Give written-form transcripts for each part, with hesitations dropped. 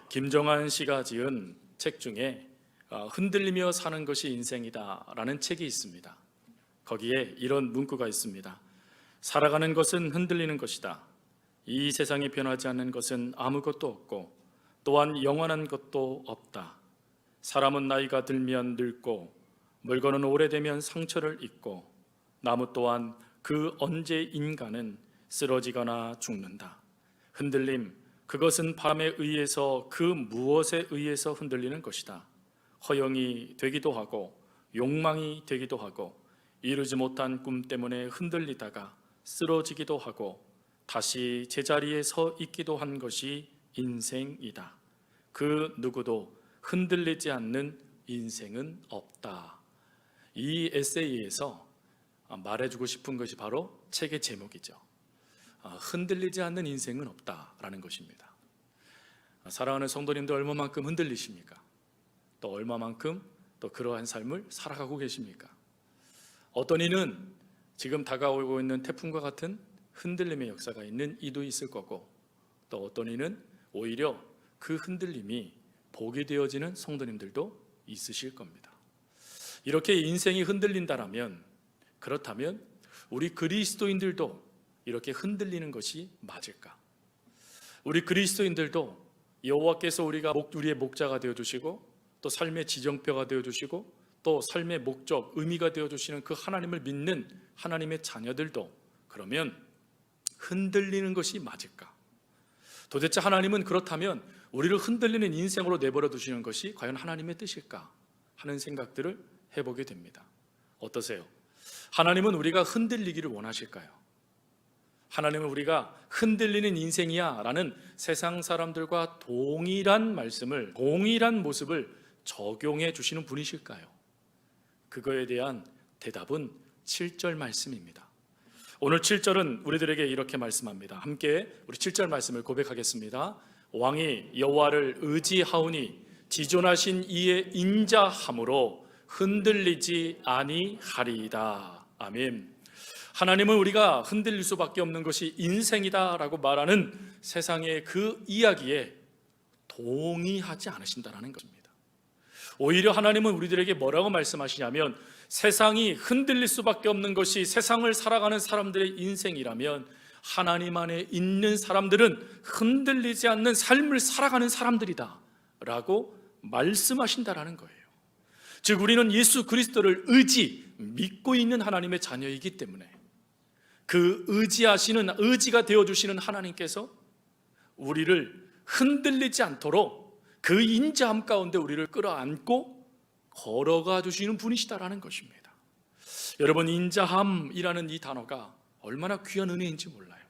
김정한 씨가 지은 책 중에 흔들리며 사는 것이 인생이다 라는 책이 있습니다. 거기에 이런 문구가 있습니다. 살아가는 것은 흔들리는 것이다. 이 세상에 변하지 않는 것은 아무것도 없고 또한 영원한 것도 없다. 사람은 나이가 들면 늙고 물건은 오래되면 상처를 입고 나무 또한 그 언제 인간은 쓰러지거나 죽는다. 흔들림, 그것은 바람에 의해서 그 무엇에 의해서 흔들리는 것이다. 허영이 되기도 하고 욕망이 되기도 하고 이루지 못한 꿈 때문에 흔들리다가 쓰러지기도 하고 다시 제자리에 서 있기도 한 것이 인생이다. 그 누구도 흔들리지 않는 인생은 없다. 이 에세이에서 말해주고 싶은 것이 바로 책의 제목이죠. 흔들리지 않는 인생은 없다라는 것입니다. 사랑하는 성도님들, 얼마만큼 흔들리십니까? 또 얼마만큼 또 그러한 삶을 살아가고 계십니까? 어떤 이는 지금 다가오고 있는 태풍과 같은 흔들림의 역사가 있는 이도 있을 거고, 또 어떤 이는 오히려 그 흔들림이 복이 되어지는 성도님들도 있으실 겁니다. 이렇게 인생이 흔들린다라면, 그렇다면 우리 그리스도인들도 이렇게 흔들리는 것이 맞을까? 우리 그리스도인들도 여호와께서 우리의 목자가 되어주시고 또 삶의 지정표가 되어주시고 또 삶의 목적, 의미가 되어주시는 그 하나님을 믿는 하나님의 자녀들도 그러면 흔들리는 것이 맞을까? 도대체 하나님은 그렇다면 우리를 흔들리는 인생으로 내버려 두시는 것이 과연 하나님의 뜻일까 하는 생각들을 해보게 됩니다. 어떠세요? 하나님은 우리가 흔들리기를 원하실까요? 하나님은 우리가 흔들리는 인생이야 라는 세상 사람들과 동일한 말씀을, 동일한 모습을 적용해 주시는 분이실까요? 그거에 대한 대답은 7절 말씀입니다. 오늘 7절은 우리들에게 이렇게 말씀합니다. 함께 우리 7절 말씀을 고백하겠습니다. 왕이 여호와를 의지하오니 지존하신 이의 인자함으로 흔들리지 아니하리이다. 아멘. 하나님은 우리가 흔들릴 수밖에 없는 것이 인생이다라고 말하는 세상의 그 이야기에 동의하지 않으신다는 것입니다. 오히려 하나님은 우리들에게 뭐라고 말씀하시냐면, 세상이 흔들릴 수밖에 없는 것이 세상을 살아가는 사람들의 인생이라면 하나님 안에 있는 사람들은 흔들리지 않는 삶을 살아가는 사람들이다 라고 말씀하신다라는 거예요. 즉 우리는 예수 그리스도를 믿고 있는 하나님의 자녀이기 때문에 그 의지가 되어주시는 하나님께서 우리를 흔들리지 않도록 그 인자함 가운데 우리를 끌어안고 걸어가 주시는 분이시다라는 것입니다. 여러분, 인자함이라는 이 단어가 얼마나 귀한 은혜인지 몰라요.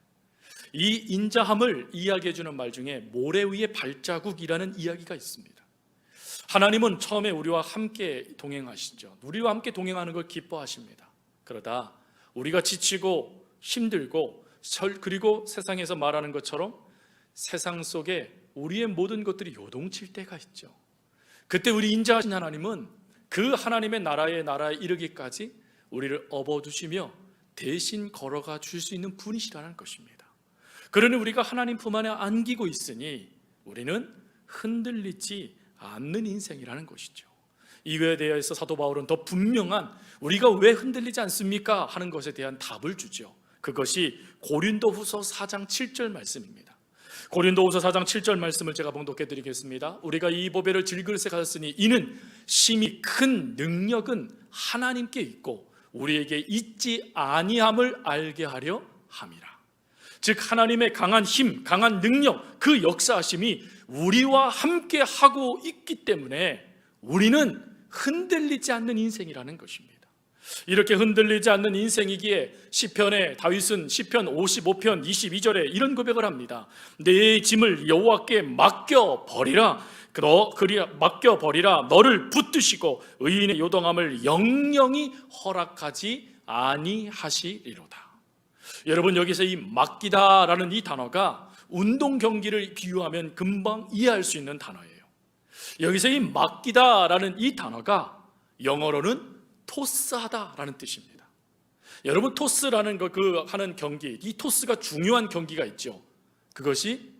이 인자함을 이야기해 주는 말 중에 모래 위의 발자국이라는 이야기가 있습니다. 하나님은 처음에 우리와 함께 동행하시죠. 우리와 함께 동행하는 걸 기뻐하십니다. 그러다 우리가 지치고 힘들고 그리고 세상에서 말하는 것처럼 세상 속에 우리의 모든 것들이 요동칠 때가 있죠. 그때 우리 인자하신 하나님은 그 하나님의 나라에 이르기까지 우리를 업어주시며 대신 걸어가 줄 수 있는 분이시라는 것입니다. 그러니 우리가 하나님 품 안에 안기고 있으니 우리는 흔들리지 않는 인생이라는 것이죠. 이거에 대해서 사도 바울은 더 분명한, 우리가 왜 흔들리지 않습니까? 하는 것에 대한 답을 주죠. 그것이 고린도후서 4장 7절 말씀입니다. 고린도후서 4장 7절 말씀을 제가 봉독해 드리겠습니다. 우리가 이 보배를 질그릇에 가졌으니 이는 심히 큰 능력은 하나님께 있고 우리에게 있지 아니함을 알게 하려 함이라. 즉 하나님의 강한 힘, 강한 능력, 그 역사하심이 우리와 함께 하고 있기 때문에 우리는 흔들리지 않는 인생이라는 것입니다. 이렇게 흔들리지 않는 인생이기에 시편에 다윗은 시편 55편 22절에 이런 고백을 합니다. 내 짐을 여호와께 맡겨버리라. 너를 붙드시고 의인의 요동함을 영영히 허락하지 아니하시리로다. 여러분, 여기서 이 맡기다라는 이 단어가 운동 경기를 비유하면 금방 이해할 수 있는 단어예요. 여기서 이 맡기다라는 이 단어가 영어로는 토스하다라는 뜻입니다. 여러분, 토스라는 하는 경기, 이 토스가 중요한 경기가 있죠. 그것이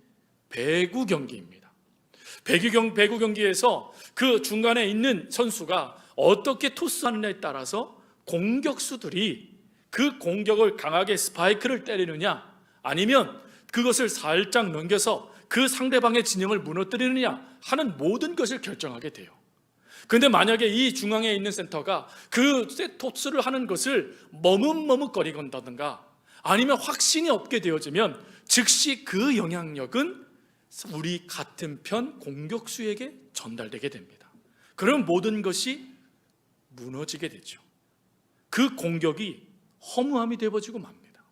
배구 경기입니다. 배구 경기에서 그 중간에 있는 선수가 어떻게 토스하느냐에 따라서 공격수들이 그 공격을 강하게 스파이크를 때리느냐, 아니면 그것을 살짝 넘겨서 그 상대방의 진영을 무너뜨리느냐 하는 모든 것을 결정하게 돼요. 근데 만약에 이 중앙에 있는 센터가 그 토스를 하는 것을 머뭇머뭇거리건다든가 아니면 확신이 없게 되어지면 즉시 그 영향력은 우리 같은 편 공격수에게 전달되게 됩니다. 그럼 모든 것이 무너지게 되죠. 그 공격이 허무함이 되어지고 맙니다.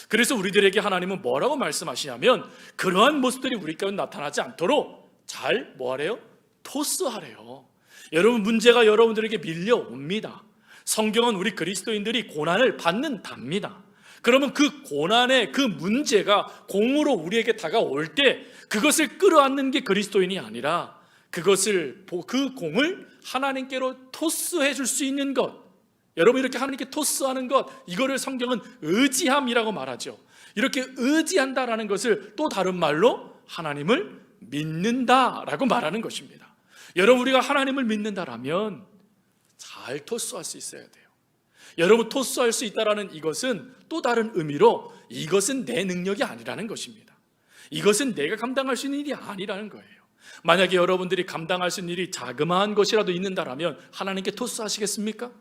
그래서 우리들에게 하나님은 뭐라고 말씀하시냐면 그러한 모습들이 우리 가운데 나타나지 않도록 잘 뭐하래요? 토스하래요. 여러분, 문제가 여러분들에게 밀려옵니다. 성경은 우리 그리스도인들이 고난을 받는답니다. 그러면 그 고난의 그 문제가 공으로 우리에게 다가올 때 그것을 끌어안는 게 그리스도인이 아니라 그 공을 하나님께로 토스해 줄 수 있는 것, 여러분 이렇게 하나님께 토스하는 것, 이거를 성경은 의지함이라고 말하죠. 이렇게 의지한다라는 것을 또 다른 말로 하나님을 믿는다라고 말하는 것입니다. 여러분, 우리가 하나님을 믿는다라면 잘 토스할 수 있어야 돼요. 여러분, 토스할 수 있다라는 이것은 또 다른 의미로 이것은 내 능력이 아니라는 것입니다. 이것은 내가 감당할 수 있는 일이 아니라는 거예요. 만약에 여러분들이 감당할 수 있는 일이 자그마한 것이라도 있는다라면 하나님께 토스하시겠습니까?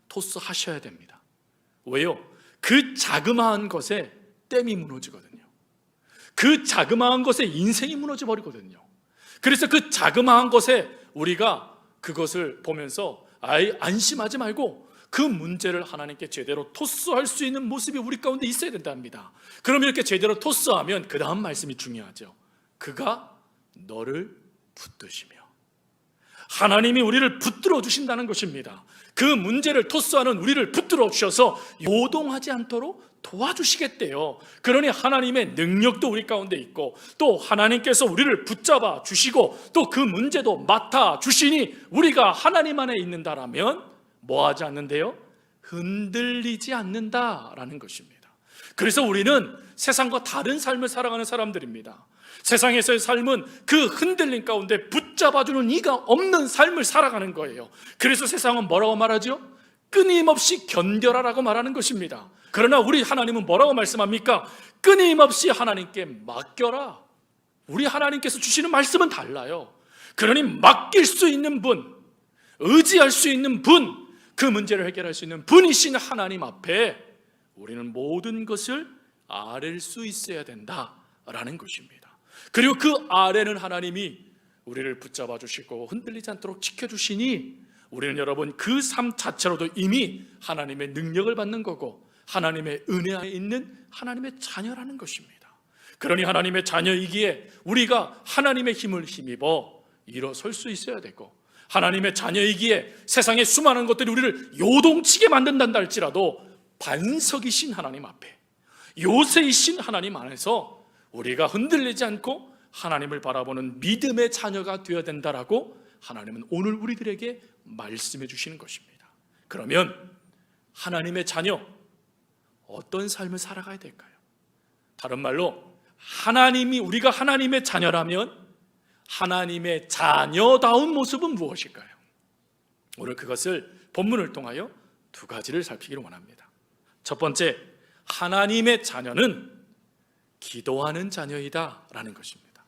토스하셔야 됩니다. 왜요? 그 자그마한 것에 댐이 무너지거든요. 그 자그마한 것에 인생이 무너져 버리거든요. 그래서 그 자그마한 것에 우리가 그것을 보면서 안심하지 말고 그 문제를 하나님께 제대로 토스할 수 있는 모습이 우리 가운데 있어야 된답니다. 그럼 이렇게 제대로 토스하면 그 다음 말씀이 중요하죠. 그가 너를 붙드시며, 하나님이 우리를 붙들어 주신다는 것입니다. 그 문제를 토스하는 우리를 붙들어 주셔서 요동하지 않도록 도와주시겠대요. 그러니 하나님의 능력도 우리 가운데 있고 또 하나님께서 우리를 붙잡아 주시고 또 그 문제도 맡아 주시니 우리가 하나님 안에 있는다라면 뭐하지 않는데요? 흔들리지 않는다라는 것입니다. 그래서 우리는 세상과 다른 삶을 살아가는 사람들입니다. 세상에서의 삶은 그 흔들림 가운데 붙잡아주는 이가 없는 삶을 살아가는 거예요. 그래서 세상은 뭐라고 말하죠? 끊임없이 견뎌라라고 말하는 것입니다. 그러나 우리 하나님은 뭐라고 말씀합니까? 끊임없이 하나님께 맡겨라. 우리 하나님께서 주시는 말씀은 달라요. 그러니 맡길 수 있는 분, 의지할 수 있는 분, 그 문제를 해결할 수 있는 분이신 하나님 앞에 우리는 모든 것을 아뢰 수 있어야 된다라는 것입니다. 그리고 그 아래는 하나님이 우리를 붙잡아 주시고 흔들리지 않도록 지켜주시니 우리는 여러분 그 삶 자체로도 이미 하나님의 능력을 받는 거고 하나님의 은혜 안에 있는 하나님의 자녀라는 것입니다. 그러니 하나님의 자녀이기에 우리가 하나님의 힘을 힘입어 일어설 수 있어야 되고, 하나님의 자녀이기에 세상의 수많은 것들이 우리를 요동치게 만든단다 할지라도 반석이신 하나님 앞에, 요새이신 하나님 안에서 우리가 흔들리지 않고 하나님을 바라보는 믿음의 자녀가 되어야 된다라고 하나님은 오늘 우리들에게 말씀해 주시는 것입니다. 그러면 하나님의 자녀, 어떤 삶을 살아가야 될까요? 다른 말로 우리가 하나님의 자녀라면 하나님의 자녀다운 모습은 무엇일까요? 오늘 그것을 본문을 통하여 두 가지를 살피기를 원합니다. 첫 번째, 하나님의 자녀는 기도하는 자녀이다 라는 것입니다.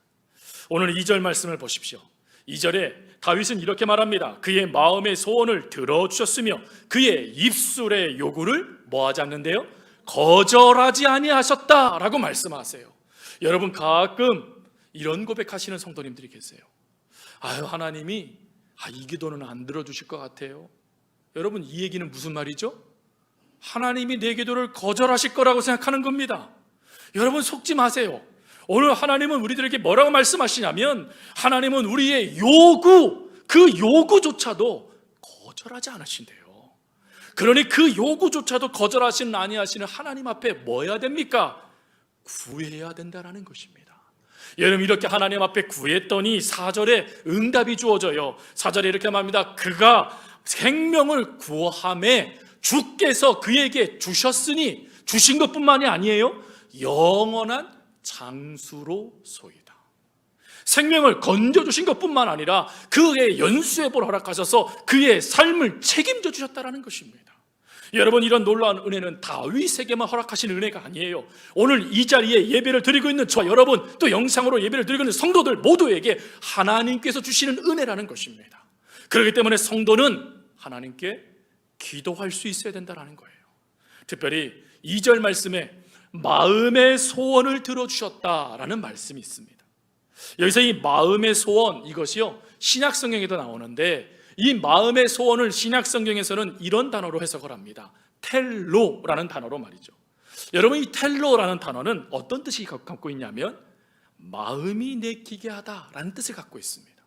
오늘 2절 말씀을 보십시오. 2절에 다윗은 이렇게 말합니다. 그의 마음의 소원을 들어주셨으며 그의 입술의 요구를 뭐하지 않는데요? 거절하지 아니하셨다라고 말씀하세요. 여러분, 가끔 이런 고백하시는 성도님들이 계세요. 하나님이 이 기도는 안 들어주실 것 같아요. 여러분, 이 얘기는 무슨 말이죠? 하나님이 내 기도를 거절하실 거라고 생각하는 겁니다. 여러분, 속지 마세요. 오늘 하나님은 우리들에게 뭐라고 말씀하시냐면 하나님은 우리의 요구, 그 요구조차도 거절하지 않으신대요. 그러니 그 요구조차도 거절하시는 아니하시는 하나님 앞에 뭐 해야 됩니까? 구해야 된다라는 것입니다. 여러분, 이렇게 하나님 앞에 구했더니 4절에 응답이 주어져요. 4절에 이렇게 말합니다. 그가 생명을 구함에 주께서 그에게 주셨으니, 주신 것뿐만이 아니에요, 영원한 장수로소이다. 생명을 건져주신 것뿐만 아니라 그의 연수해볼 허락하셔서 그의 삶을 책임져 주셨다는 것입니다. 여러분, 이런 놀라운 은혜는 다윗에게만 허락하신 은혜가 아니에요. 오늘 이 자리에 예배를 드리고 있는 저와 여러분, 또 영상으로 예배를 드리고 있는 성도들 모두에게 하나님께서 주시는 은혜라는 것입니다. 그렇기 때문에 성도는 하나님께 기도할 수 있어야 된다는 거예요. 특별히 2절 말씀에 마음의 소원을 들어주셨다라는 말씀이 있습니다. 여기서 이 마음의 소원, 이것이요 신약 성경에도 나오는데, 이 마음의 소원을 신약 성경에서는 이런 단어로 해석을 합니다. 텔로라는 단어로 말이죠. 여러분, 이 텔로라는 단어는 어떤 뜻이 갖고 있냐면 마음이 내키게 하다라는 뜻을 갖고 있습니다.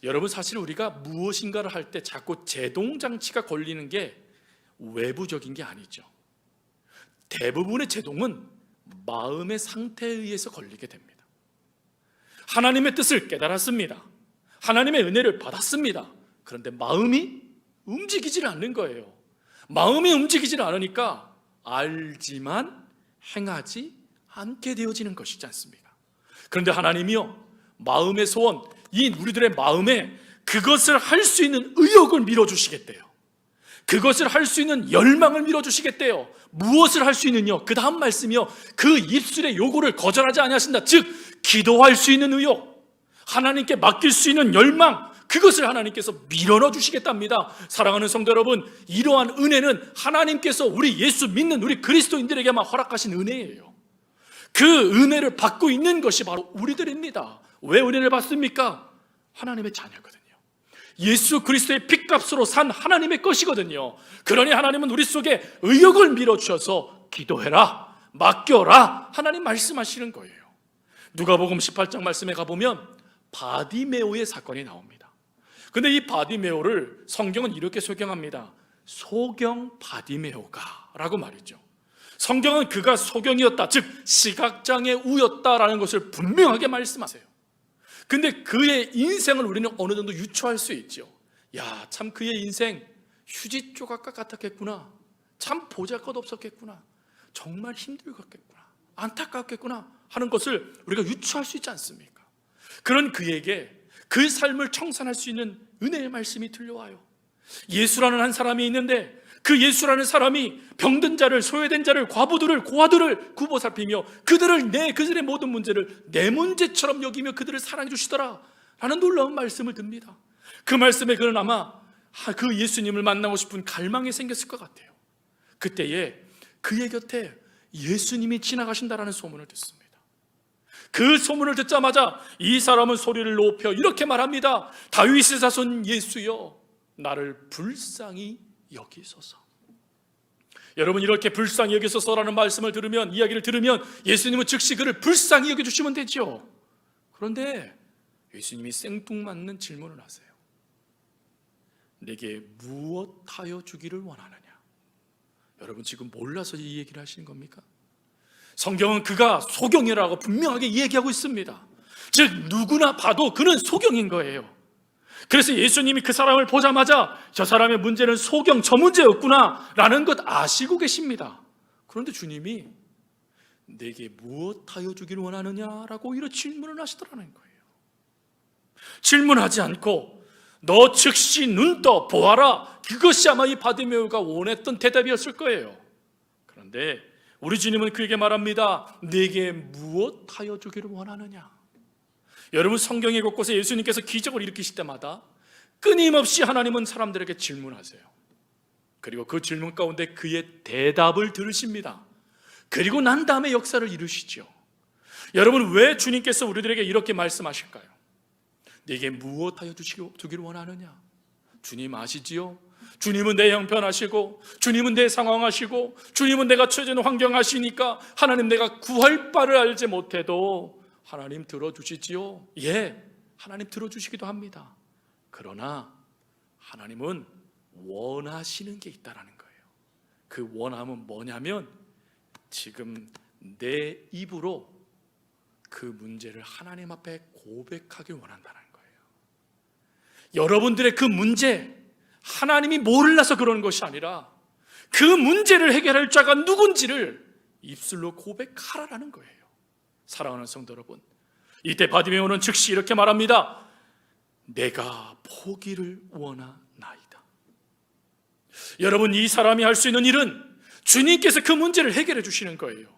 여러분, 사실 우리가 무엇인가를 할 때 자꾸 제동장치가 걸리는 게 외부적인 게 아니죠. 대부분의 제동은 마음의 상태에 의해서 걸리게 됩니다. 하나님의 뜻을 깨달았습니다. 하나님의 은혜를 받았습니다. 그런데 마음이 움직이질 않는 거예요. 마음이 움직이질 않으니까 알지만 행하지 않게 되어지는 것이지 않습니까? 그런데 하나님이요, 마음의 소원, 이 우리들의 마음에 그것을 할 수 있는 의욕을 밀어주시겠대요. 그것을 할 수 있는 열망을 밀어주시겠대요. 무엇을 할 수 있는요? 그 다음 말씀이요, 그 입술의 요구를 거절하지 아니하신다. 즉 기도할 수 있는 의욕, 하나님께 맡길 수 있는 열망, 그것을 하나님께서 밀어넣어 주시겠답니다. 사랑하는 성도 여러분, 이러한 은혜는 하나님께서 우리 예수 믿는 우리 그리스도인들에게만 허락하신 은혜예요. 그 은혜를 받고 있는 것이 바로 우리들입니다. 왜 은혜를 받습니까? 하나님의 자녀거든요. 예수 그리스도의 핏값으로 산 하나님의 것이거든요. 그러니 하나님은 우리 속에 의욕을 밀어주셔서 기도해라, 맡겨라, 하나님 말씀하시는 거예요. 누가복음 18장 말씀에 가보면 바디메오의 사건이 나옵니다. 근데 이 바디메오를 성경은 이렇게 소경합니다. 소경 바디메오가 라고 말이죠. 성경은 그가 소경이었다, 즉 시각장애 우였다라는 것을 분명하게 말씀하세요. 근데 그의 인생을 우리는 어느 정도 유추할 수 있죠. 야, 참 그의 인생 휴지 조각과 같았겠구나, 참 보잘것없었겠구나, 정말 힘들겠구나, 안타깝겠구나 하는 것을 우리가 유추할 수 있지 않습니까? 그런 그에게 그 삶을 청산할 수 있는 은혜의 말씀이 들려와요. 예수라는 한 사람이 있는데 그 예수라는 사람이 병든 자를, 소외된 자를, 과부들을, 고아들을 굽어살피며 그들의 모든 문제를 내 문제처럼 여기며 그들을 사랑해 주시더라 라는 놀라운 말씀을 듭니다. 그 말씀에 그는 아마 그 예수님을 만나고 싶은 갈망이 생겼을 것 같아요. 그때에 그의 곁에 예수님이 지나가신다라는 소문을 듣습니다. 그 소문을 듣자마자 이 사람은 소리를 높여 이렇게 말합니다. 다윗의 자손 예수여, 나를 불쌍히 여기소서. 여러분, 이렇게 불쌍히 여기소서라는 말씀을 들으면, 이야기를 들으면 예수님은 즉시 그를 불쌍히 여겨주시면 되죠. 그런데 예수님이 생뚱맞는 질문을 하세요. 내게 무엇하여 주기를 원하느냐? 여러분, 지금 몰라서 이 얘기를 하시는 겁니까? 성경은 그가 소경이라고 분명하게 얘기하고 있습니다. 즉 누구나 봐도 그는 소경인 거예요. 그래서 예수님이 그 사람을 보자마자 저 사람의 문제는 소경, 저 문제였구나 라는 것 아시고 계십니다. 그런데 주님이 내게 무엇하여 주기를 원하느냐라고 이런 질문을 하시더라는 거예요. 질문하지 않고 너 즉시 눈 떠 보아라, 그것이 아마 이 바디메오가 원했던 대답이었을 거예요. 그런데 우리 주님은 그에게 말합니다. 내게 무엇하여 주기를 원하느냐? 여러분, 성경의 곳곳에 예수님께서 기적을 일으키실 때마다 끊임없이 하나님은 사람들에게 질문하세요. 그리고 그 질문 가운데 그의 대답을 들으십니다. 그리고 난 다음에 역사를 이루시죠. 여러분, 왜 주님께서 우리들에게 이렇게 말씀하실까요? 내게 무엇하여 주기를 원하느냐? 주님 아시지요? 주님은 내 형편하시고, 주님은 내 상황하시고, 주님은 내가 처해진 환경 아시니까 하나님, 내가 구할 바를 알지 못해도 하나님 들어주시지요? 예, 하나님 들어주시기도 합니다. 그러나 하나님은 원하시는 게 있다는 거예요. 그 원함은 뭐냐면 지금 내 입으로 그 문제를 하나님 앞에 고백하길 원한다는 거예요. 여러분들의 그 문제, 하나님이 몰라서 그러는 것이 아니라 그 문제를 해결할 자가 누군지를 입술로 고백하라는 거예요. 사랑하는 성도 여러분, 이때 바디메오는 즉시 이렇게 말합니다. 내가 보기를 원하나이다. 여러분, 이 사람이 할 수 있는 일은 주님께서 그 문제를 해결해 주시는 거예요.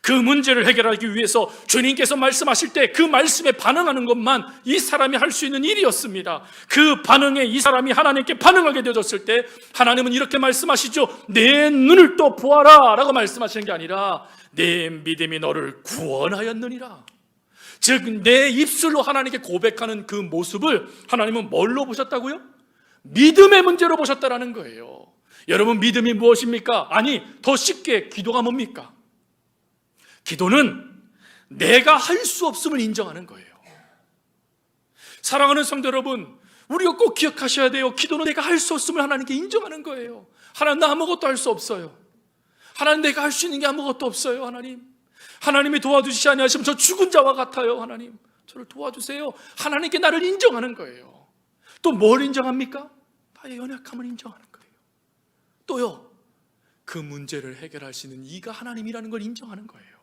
그 문제를 해결하기 위해서 주님께서 말씀하실 때 그 말씀에 반응하는 것만 이 사람이 할 수 있는 일이었습니다. 그 반응에 이 사람이 하나님께 반응하게 되어졌을 때 하나님은 이렇게 말씀하시죠. 내 눈을 또 보아라 라고 말씀하시는 게 아니라 내 믿음이 너를 구원하였느니라. 즉 내 입술로 하나님께 고백하는 그 모습을 하나님은 뭘로 보셨다고요? 믿음의 문제로 보셨다라는 거예요. 여러분, 믿음이 무엇입니까? 아니, 더 쉽게 기도가 뭡니까? 기도는 내가 할 수 없음을 인정하는 거예요. 사랑하는 성도 여러분, 우리가 꼭 기억하셔야 돼요. 기도는 내가 할 수 없음을 하나님께 인정하는 거예요. 하나님, 나 아무것도 할 수 없어요. 하나님, 내가 할 수 있는 게 아무것도 없어요. 하나님이 도와주시지 아니하시면 저 죽은 자와 같아요. 하나님, 저를 도와주세요. 하나님께 나를 인정하는 거예요. 또 뭘 인정합니까? 나의 연약함을 인정하는 거예요. 또요, 그 문제를 해결할 수 있는 이가 하나님이라는 걸 인정하는 거예요.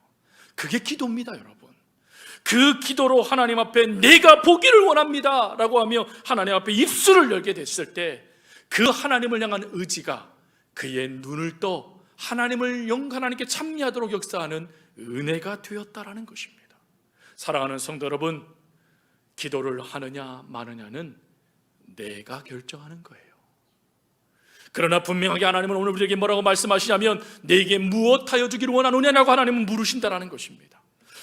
그게 기도입니다, 여러분. 그 기도로 하나님 앞에 내가 보기를 원합니다 라고 하며 하나님 앞에 입술을 열게 됐을 때 그 하나님을 향한 의지가 그의 눈을 떠 하나님을 하나님께 찬미하도록 역사하는 은혜가 되었다라는 것입니다. 사랑하는 성도 여러분, 기도를 하느냐 마느냐는 내가 결정하는 거예요. 그러나 분명하게 하나님은 오늘 우리에게 뭐라고 말씀하시냐면 내게 무엇하여 주기를 원하느냐고 하나님은 물으신다라는 것입니다.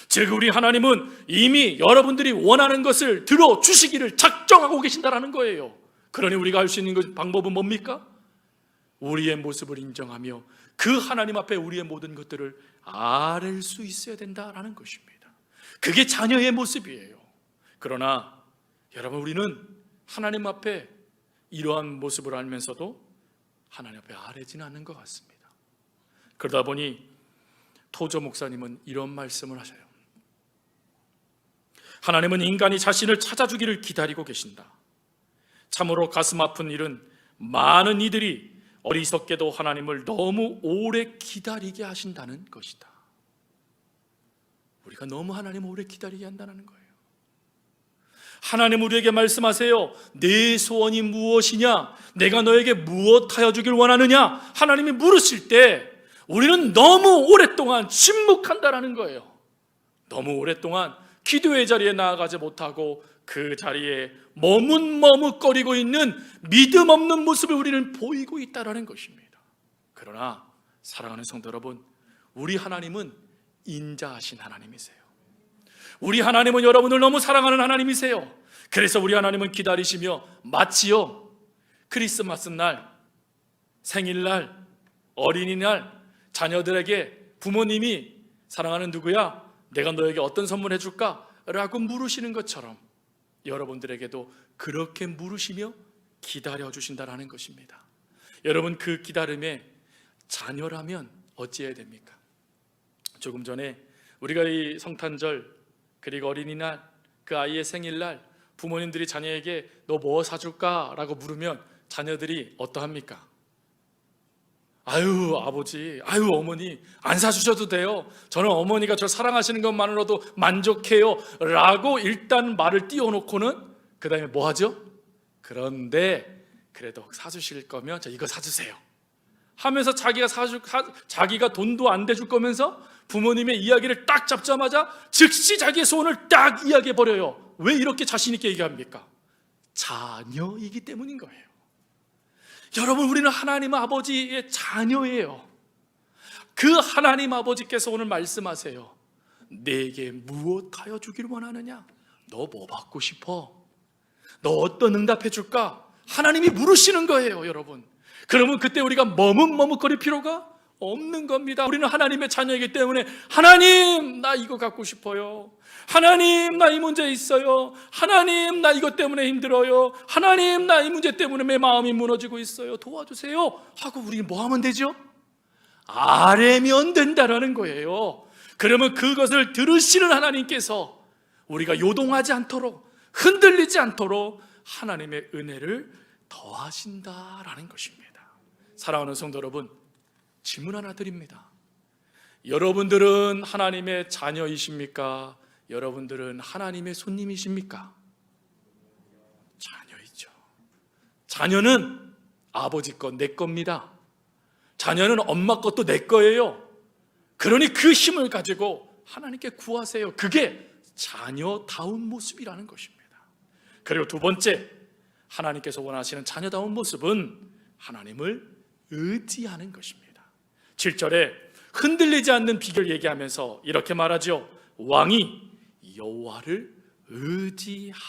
즉 우리 하나님은 이미 여러분들이 원하는 것을 들어주시기를 작정하고 계신다라는 거예요. 그러니 우리가 할 수 있는 방법은 뭡니까? 우리의 모습을 인정하며 그 하나님 앞에 우리의 모든 것들을 아뢰 수 있어야 된다라는 것입니다. 그게 자녀의 모습이에요. 그러나 여러분, 우리는 하나님 앞에 이러한 모습을 알면서도 하나님 앞에 아뢰지는 않는 것 같습니다. 그러다 보니 토저 목사님은 이런 말씀을 하셔요. 하나님은 인간이 자신을 찾아주기를 기다리고 계신다. 참으로 가슴 아픈 일은 많은 이들이 어리석게도 하나님을 너무 오래 기다리게 하신다는 것이다. 우리가 너무 하나님을 오래 기다리게 한다는 거예요. 하나님 우리에게 말씀하세요. 내 소원이 무엇이냐? 내가 너에게 무엇하여 주길 원하느냐? 하나님이 물으실 때 우리는 너무 오랫동안 침묵한다라는 거예요. 너무 오랫동안 기도의 자리에 나아가지 못하고 그 자리에 머뭇머뭇거리고 있는 믿음 없는 모습을 우리는 보이고 있다는 것입니다. 그러나 사랑하는 성도 여러분, 우리 하나님은 인자하신 하나님이세요. 우리 하나님은 여러분을 너무 사랑하는 하나님이세요. 그래서 우리 하나님은 기다리시며 마치요 크리스마스 날, 생일날, 어린이날 자녀들에게 부모님이 사랑하는 누구야? 내가 너에게 어떤 선물 해줄까? 라고 물으시는 것처럼 여러분들에게도 그렇게 물으시며 기다려주신다는 것입니다. 여러분, 그 기다림에 자녀라면 어찌해야 됩니까? 조금 전에 우리가 이 성탄절 그리고 어린이날, 그 아이의 생일날 부모님들이 자녀에게 너 뭐 사줄까? 라고 물으면 자녀들이 어떠합니까? 아유 아버지, 아유 어머니 안 사주셔도 돼요. 저는 어머니가 저 사랑하시는 것만으로도 만족해요 라고 일단 말을 띄워놓고는 그 다음에 뭐 하죠? 그런데 그래도 사주실 거면 저 이거 사주세요 하면서 자기가 돈도 안 대줄 거면서 부모님의 이야기를 딱 잡자마자 즉시 자기의 소원을 딱 이야기해버려요. 왜 이렇게 자신 있게 얘기합니까? 자녀이기 때문인 거예요. 여러분, 우리는 하나님 아버지의 자녀예요. 그 하나님 아버지께서 오늘 말씀하세요. 내게 무엇하여 주기를 원하느냐? 너 뭐 받고 싶어? 너 어떤 응답해 줄까? 하나님이 물으시는 거예요, 여러분. 그러면 그때 우리가 머뭇머뭇거릴 필요가 없는 겁니다. 우리는 하나님의 자녀이기 때문에 하나님, 나 이거 갖고 싶어요. 하나님, 나 이 문제 있어요. 하나님, 나 이것 때문에 힘들어요. 하나님, 나 이 문제 때문에 내 마음이 무너지고 있어요. 도와주세요 하고 우리 뭐 하면 되죠? 아뢰면 된다라는 거예요. 그러면 그것을 들으시는 하나님께서 우리가 요동하지 않도록, 흔들리지 않도록 하나님의 은혜를 더하신다라는 것입니다. 사랑하는 성도 여러분, 질문 하나 드립니다. 여러분들은 하나님의 자녀이십니까? 여러분들은 하나님의 손님이십니까? 자녀이죠. 자녀는 아버지 것, 내 겁니다. 자녀는 엄마 것도 내 거예요. 그러니 그 힘을 가지고 하나님께 구하세요. 그게 자녀다운 모습이라는 것입니다. 그리고 두 번째, 하나님께서 원하시는 자녀다운 모습은 하나님을 의지하는 것입니다. 7절에 흔들리지 않는 비결 얘기하면서 이렇게 말하죠. 왕이 여호와를 의지하오니.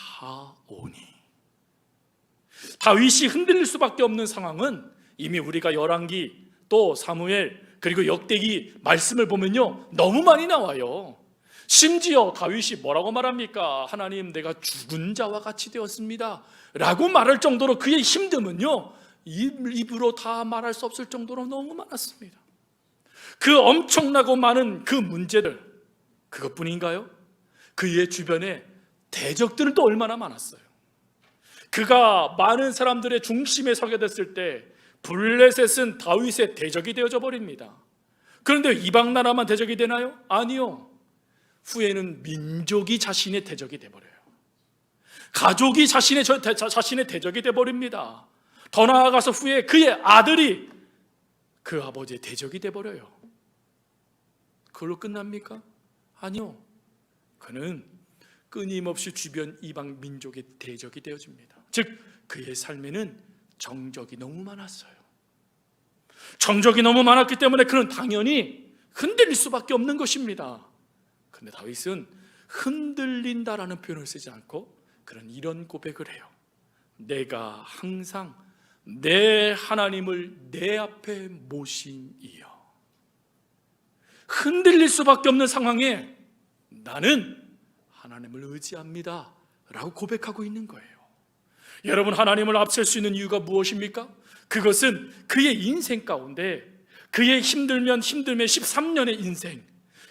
다윗이 흔들릴 수밖에 없는 상황은 이미 우리가 열왕기 또 사무엘 그리고 역대기 말씀을 보면요, 너무 많이 나와요. 심지어 다윗이 뭐라고 말합니까? 하나님, 내가 죽은 자와 같이 되었습니다 라고 말할 정도로 그의 힘듦은요, 입으로 다 말할 수 없을 정도로 너무 많았습니다. 그 엄청나고 많은 그 문제들, 그것뿐인가요? 그의 주변에 대적들은 또 얼마나 많았어요. 그가 많은 사람들의 중심에 서게 됐을 때 블레셋은 다윗의 대적이 되어져 버립니다. 그런데 이방 나라만 대적이 되나요? 아니요. 후에는 민족이 자신의 대적이 되어버려요. 가족이 자신의 대적이 되어버립니다. 더 나아가서 후에 그의 아들이 그 아버지의 대적이 되어버려요. 그걸로 끝납니까? 아니요. 그는 끊임없이 주변 이방 민족의 대적이 되어집니다. 즉 그의 삶에는 정적이 너무 많았어요. 정적이 너무 많았기 때문에 그는 당연히 흔들릴 수밖에 없는 것입니다. 그런데 다윗은 흔들린다라는 표현을 쓰지 않고 그는 이런 고백을 해요. 내가 항상 내 하나님을 내 앞에 모심이여. 흔들릴 수밖에 없는 상황에 나는 하나님을 의지합니다 라고 고백하고 있는 거예요. 여러분, 하나님을 앞설 수 있는 이유가 무엇입니까? 그것은 그의 인생 가운데 그의 힘들면 13년의 인생,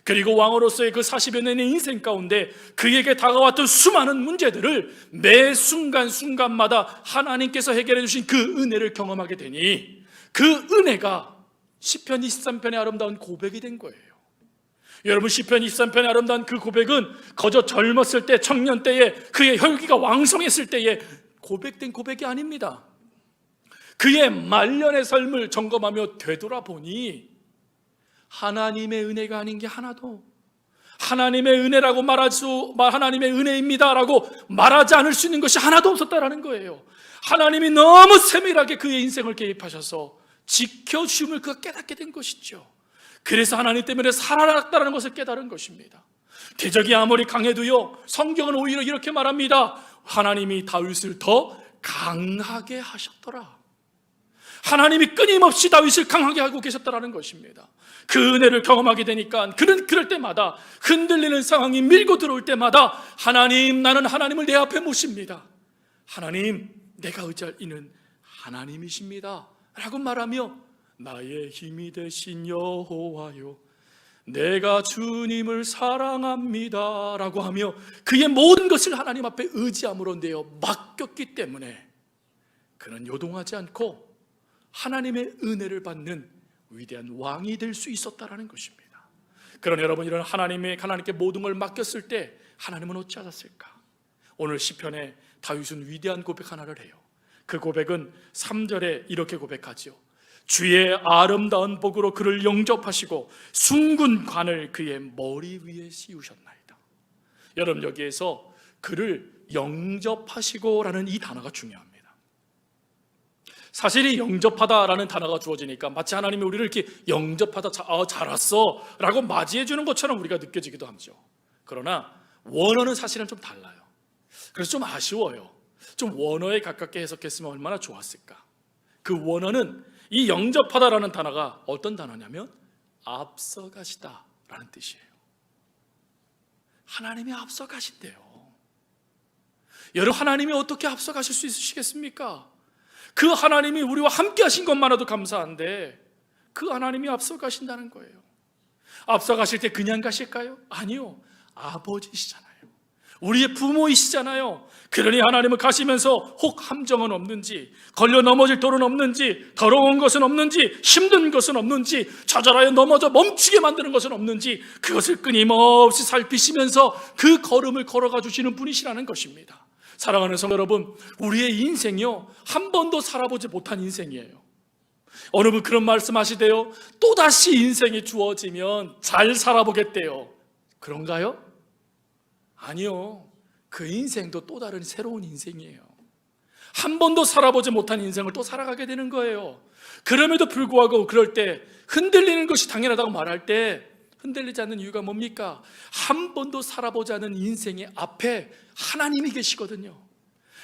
그리고 왕으로서의 그 40여 년의 인생 가운데 그에게 다가왔던 수많은 문제들을 매 순간순간마다 하나님께서 해결해 주신 그 은혜를 경험하게 되니 그 은혜가 시편 23편의 아름다운 고백이 된 거예요. 여러분, 시편 23편의 아름다운 그 고백은 거저 젊었을 때, 청년 때에, 그의 혈기가 왕성했을 때에 고백된 고백이 아닙니다. 그의 말년의 삶을 점검하며 되돌아보니 하나님의 은혜가 아닌 게 하나도, 하나님의 은혜라고 하나님의 은혜입니다라고 말하지 않을 수 있는 것이 하나도 없었다라는 거예요. 하나님이 너무 세밀하게 그의 인생을 개입하셔서 지켜주심을 그가 깨닫게 된 것이죠. 그래서 하나님 때문에 살아났다는 것을 깨달은 것입니다. 대적이 아무리 강해도요, 성경은 오히려 이렇게 말합니다. 하나님이 다윗을 더 강하게 하셨더라. 하나님이 끊임없이 다윗을 강하게 하고 계셨다는 것입니다. 그 은혜를 경험하게 되니까 그는 그럴 때마다, 흔들리는 상황이 밀고 들어올 때마다 하나님, 나는 하나님을 내 앞에 모십니다. 하나님, 내가 의지할 이는 하나님이십니다 라고 말하며 나의 힘이 되신 여호와요, 내가 주님을 사랑합니다 라고 하며 그의 모든 것을 하나님 앞에 의지함으로 내어 맡겼기 때문에 그는 요동하지 않고 하나님의 은혜를 받는 위대한 왕이 될 수 있었다라는 것입니다. 그러나 여러분, 이런 하나님께 모든 걸 맡겼을 때 하나님은 어찌하셨을까? 오늘 시편에 다윗은 위대한 고백 하나를 해요. 그 고백은 3절에 이렇게 고백하죠. 주의 아름다운 복으로 그를 영접하시고 숭군관을 그의 머리 위에 씌우셨나이다. 여러분, 여기에서 그를 영접하시고라는 이 단어가 중요합니다. 사실 이 영접하다라는 단어가 주어지니까 마치 하나님이 우리를 이렇게 영접하다, 잘 왔어 라고 맞이해 주는 것처럼 우리가 느껴지기도 하죠. 그러나 원어는 사실은 좀 달라요. 그래서 좀 아쉬워요. 좀 원어에 가깝게 해석했으면 얼마나 좋았을까. 그 원어는 이 영접하다라는 단어가 어떤 단어냐면 앞서가시다라는 뜻이에요. 하나님이 앞서가신대요. 여러분, 하나님이 어떻게 앞서가실 수 있으시겠습니까? 그 하나님이 우리와 함께 하신 것만으로도 감사한데 그 하나님이 앞서가신다는 거예요. 앞서가실 때 그냥 가실까요? 아니요, 아버지시잖아요. 우리의 부모이시잖아요. 그러니 하나님은 가시면서 혹 함정은 없는지, 걸려 넘어질 돌은 없는지, 더러운 것은 없는지, 힘든 것은 없는지, 좌절하여 넘어져 멈추게 만드는 것은 없는지, 그것을 끊임없이 살피시면서 그 걸음을 걸어가 주시는 분이시라는 것입니다. 사랑하는 성도 여러분, 우리의 인생이요, 한 번도 살아보지 못한 인생이에요. 어느 분 그런 말씀하시대요. 또다시 인생이 주어지면 잘 살아보겠대요. 그런가요? 아니요. 그 인생도 또 다른 새로운 인생이에요. 한 번도 살아보지 못한 인생을 또 살아가게 되는 거예요. 그럼에도 불구하고 그럴 때 흔들리는 것이 당연하다고 말할 때 흔들리지 않는 이유가 뭡니까? 한 번도 살아보지 않은 인생의 앞에 하나님이 계시거든요.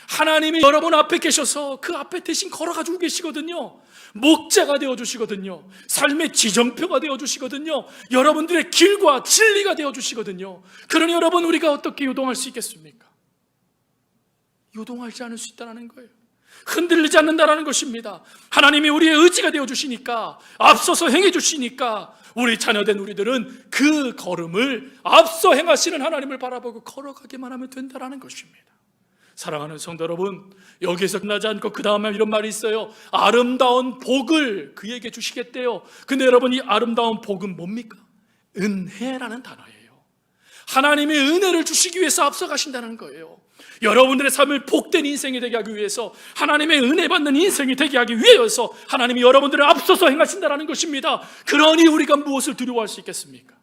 하나님이 여러분 앞에 계셔서 그 앞에 대신 걸어가지고 계시거든요. 목자가 되어주시거든요. 삶의 지정표가 되어주시거든요. 여러분들의 길과 진리가 되어주시거든요. 그러니 여러분, 우리가 어떻게 요동할 수 있겠습니까? 요동하지 않을 수 있다는 거예요. 흔들리지 않는다는 것입니다. 하나님이 우리의 의지가 되어주시니까, 앞서서 행해주시니까 우리 자녀된 우리들은 그 걸음을 앞서 행하시는 하나님을 바라보고 걸어가기만 하면 된다는 것입니다. 사랑하는 성도 여러분, 여기에서 끝나지 않고 그 다음에 이런 말이 있어요. 아름다운 복을 그에게 주시겠대요. 근데 여러분, 이 아름다운 복은 뭡니까? 은혜라는 단어예요. 하나님의 은혜를 주시기 위해서 앞서가신다는 거예요. 여러분들의 삶을 복된 인생이 되게 하기 위해서, 하나님의 은혜 받는 인생이 되게 하기 위해서 하나님이 여러분들을 앞서서 행하신다는 것입니다. 그러니 우리가 무엇을 두려워할 수 있겠습니까?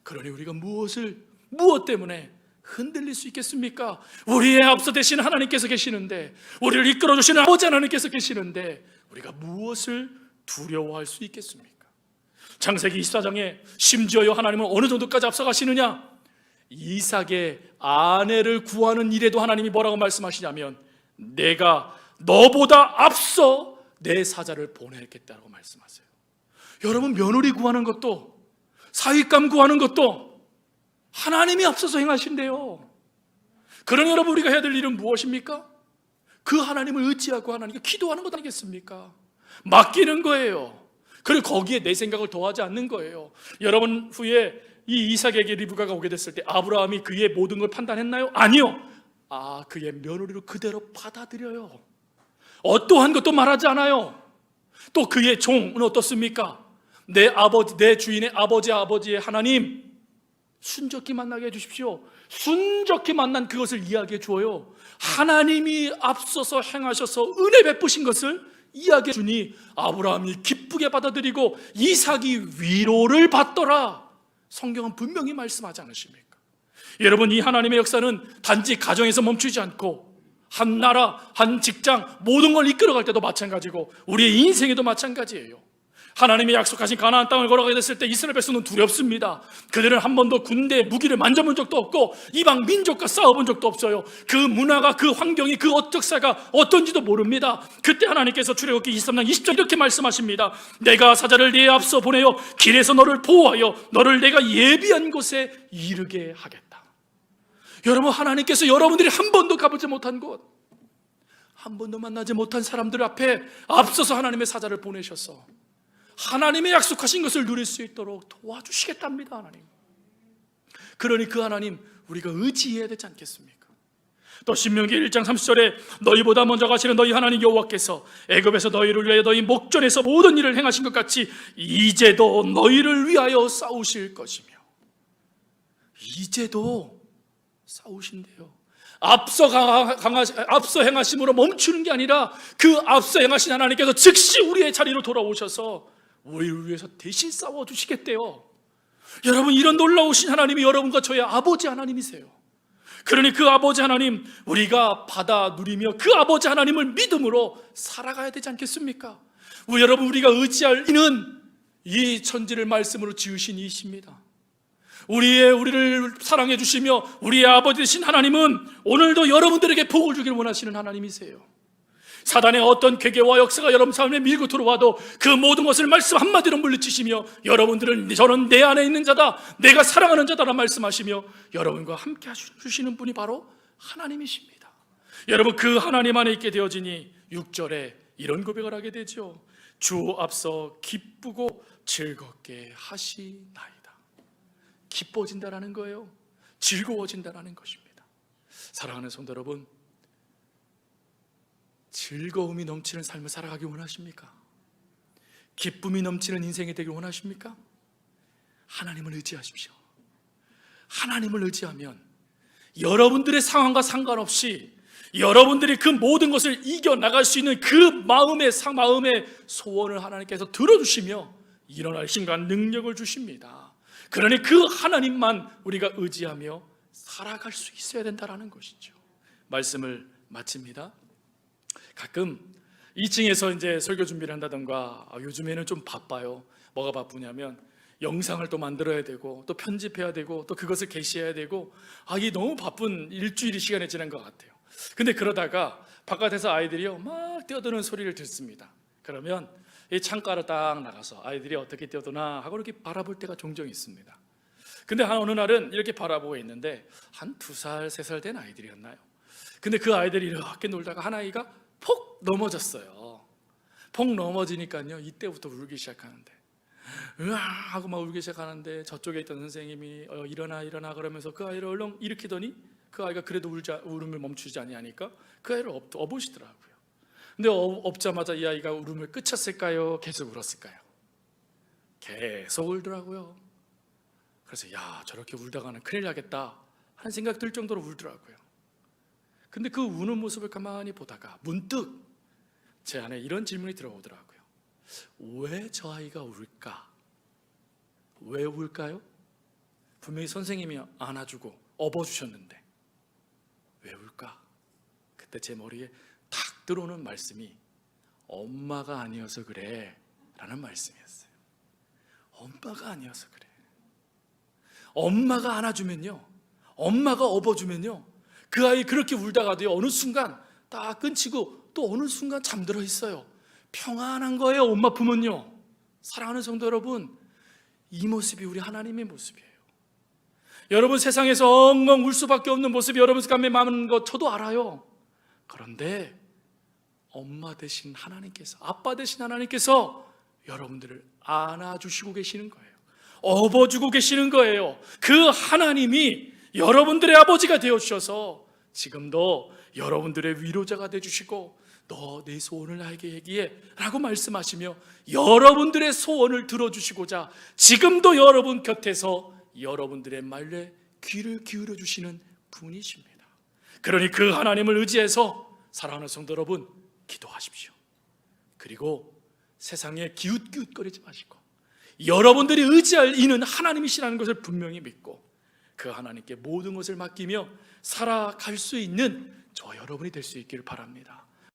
그러니 우리가 무엇 때문에 흔들릴 수 있겠습니까? 우리의 앞서 되시는 하나님께서 계시는데, 우리를 이끌어 주시는 아버지 하나님께서 계시는데 우리가 무엇을 두려워할 수 있겠습니까? 창세기 24장에 심지어요, 하나님은 어느 정도까지 앞서가시느냐? 이삭의 아내를 구하는 일에도 하나님이 뭐라고 말씀하시냐면, 내가 너보다 앞서 내 사자를 보내겠다고 말씀하세요. 여러분, 며느리 구하는 것도, 사윗감 구하는 것도 하나님이 앞서서 행하신대요. 그러니 여러분, 우리가 해야 될 일은 무엇입니까? 그 하나님을 의지하고 하나님께 기도하는 것 아니겠습니까? 맡기는 거예요. 그리고 거기에 내 생각을 더하지 않는 거예요. 여러분, 후에 이 이삭에게 리브가가 오게 됐을 때 아브라함이 그의 모든 걸 판단했나요? 아니요. 그의 며느리로 그대로 받아들여요. 어떠한 것도 말하지 않아요. 또 그의 종은 어떻습니까? 내 주인의 아버지의 하나님, 순적히 만나게 해주십시오. 순적히 만난 그것을 이야기해 주어요. 하나님이 앞서서 행하셔서 은혜 베푸신 것을 이야기해 주니 아브라함이 기쁘게 받아들이고 이삭이 위로를 받더라. 성경은 분명히 말씀하지 않으십니까? 여러분, 이 하나님의 역사는 단지 가정에서 멈추지 않고 한 나라, 한 직장, 모든 걸 이끌어갈 때도 마찬가지고 우리의 인생에도 마찬가지예요. 하나님이 약속하신 가나안 땅을 걸어가게 됐을 때 이스라엘 백성은 두렵습니다. 그들은 한 번도 군대의 무기를 만져본 적도 없고 이방 민족과 싸워본 적도 없어요. 그 문화가, 그 환경이, 그 역사가 어떤지도 모릅니다. 그때 하나님께서 출애굽기 23장 20절 이렇게 말씀하십니다. 내가 사자를 네 앞서 보내어 길에서 너를 보호하여 너를 내가 예비한 곳에 이르게 하겠다. 여러분, 하나님께서 여러분들이 한 번도 가보지 못한 곳, 한 번도 만나지 못한 사람들 앞에 앞서서 하나님의 사자를 보내셔서 하나님의 약속하신 것을 누릴 수 있도록 도와주시겠답니다. 하나님. 그러니 그 하나님 우리가 의지해야 되지 않겠습니까? 또 신명기 1장 30절에 너희보다 먼저 가시는 너희 하나님 여호와께서 애굽에서 너희를 위하여 너희 목전에서 모든 일을 행하신 것 같이 이제도 너희를 위하여 싸우실 것이며. 이제도 싸우신대요. 앞서 행하심으로 멈추는 게 아니라 그 앞서 행하신 하나님께서 즉시 우리의 자리로 돌아오셔서 우리를 위해서 대신 싸워주시겠대요. 여러분, 이런 놀라우신 하나님이 여러분과 저의 아버지 하나님이세요. 그러니 그 아버지 하나님 우리가 받아 누리며 그 아버지 하나님을 믿음으로 살아가야 되지 않겠습니까? 여러분, 우리가 의지할 이는 이 천지를 말씀으로 지으신 이십니다. 우리를 사랑해 주시며 우리의 아버지 되신 하나님은 오늘도 여러분들에게 복을 주기를 원하시는 하나님이세요. 사단의 어떤 괴계와 역사가 여러분 삶에 밀고 들어와도 그 모든 것을 말씀 한마디로 물리치시며 여러분들은 저는 내 안에 있는 자다, 내가 사랑하는 자다라 말씀하시며 여러분과 함께 해주시는 분이 바로 하나님이십니다. 여러분, 그 하나님 안에 있게 되어지니 6절에 이런 고백을 하게 되죠. 주 앞서 기쁘고 즐겁게 하시나이다. 기뻐진다라는 거예요. 즐거워진다라는 것입니다. 사랑하는 성도 여러분, 즐거움이 넘치는 삶을 살아가기 원하십니까? 기쁨이 넘치는 인생이 되길 원하십니까? 하나님을 의지하십시오. 하나님을 의지하면 여러분들의 상황과 상관없이 여러분들이 그 모든 것을 이겨나갈 수 있는 그 마음의 소원을 하나님께서 들어주시며 일어날 힘과 능력을 주십니다. 그러니 그 하나님만 우리가 의지하며 살아갈 수 있어야 된다는 것이죠. 말씀을 마칩니다. 가끔 2층에서 이제 설교 준비를 한다던가, 요즘에는 좀 바빠요. 뭐가 바쁘냐면 영상을 또 만들어야 되고 또 편집해야 되고 또 그것을 게시해야 되고, 이게 너무 바쁜 일주일이 시간이 지난 것 같아요. 근데 그러다가 바깥에서 아이들이요 막 뛰어드는 소리를 듣습니다. 그러면 이 창가로 딱 나가서 아이들이 어떻게 뛰어드나 하고 이렇게 바라볼 때가 종종 있습니다. 근데 어느 날은 이렇게 바라보고 있는데 한 2살, 3살 된 아이들이었나요? 근데 그 아이들이 이렇게 놀다가 한 아이가 폭 넘어졌어요. 폭 넘어지니까요 이때부터 울기 시작하는데, 으아 하고 막 울기 시작하는데 저쪽에 있던 선생님이 일어나 그러면서 그 아이를 얼른 일으키더니 그 아이가 그래도 울음을 멈추지 아니하니까 그 아이를 업으시더라고요. 근데 업자마자 이 아이가 울음을 그쳤을까요? 계속 울었을까요? 계속 울더라고요. 그래서 야, 저렇게 울다가는 큰일 나겠다 하는 생각 들 정도로 울더라고요. 근데 그 우는 모습을 가만히 보다가 문득 제 안에 이런 질문이 들어오더라고요. 왜 저 아이가 울까? 왜 울까요? 분명히 선생님이 안아주고 업어주셨는데 왜 울까? 그때 제 머리에 탁 들어오는 말씀이 엄마가 아니어서 그래 라는 말씀이었어요. 엄마가 아니어서 그래. 엄마가 안아주면요, 엄마가 업어주면요, 그 아이 그렇게 울다가도요 어느 순간 딱 끊치고 또 어느 순간 잠들어 있어요. 평안한 거예요. 엄마 품은요. 사랑하는 성도 여러분, 이 모습이 우리 하나님의 모습이에요. 여러분 세상에서 엉엉 울 수밖에 없는 모습이 여러분 가운데 많은 것 저도 알아요. 그런데 엄마 되신 하나님께서, 아빠 되신 하나님께서 여러분들을 안아주시고 계시는 거예요. 업어주고 계시는 거예요. 그 하나님이 여러분들의 아버지가 되어주셔서 지금도 여러분들의 위로자가 되어주시고 너 내 소원을 나에게 얘기해 라고 말씀하시며 여러분들의 소원을 들어주시고자 지금도 여러분 곁에서 여러분들의 말에 귀를 기울여 주시는 분이십니다. 그러니 그 하나님을 의지해서 사랑하는 성도 여러분, 기도하십시오. 그리고 세상에 기웃기웃거리지 마시고 여러분들이 의지할 이는 하나님이시라는 것을 분명히 믿고 그 하나님께 모든 것을 맡기며 살아갈 수 있는 저 여러분이 될 수 있기를 바랍니다.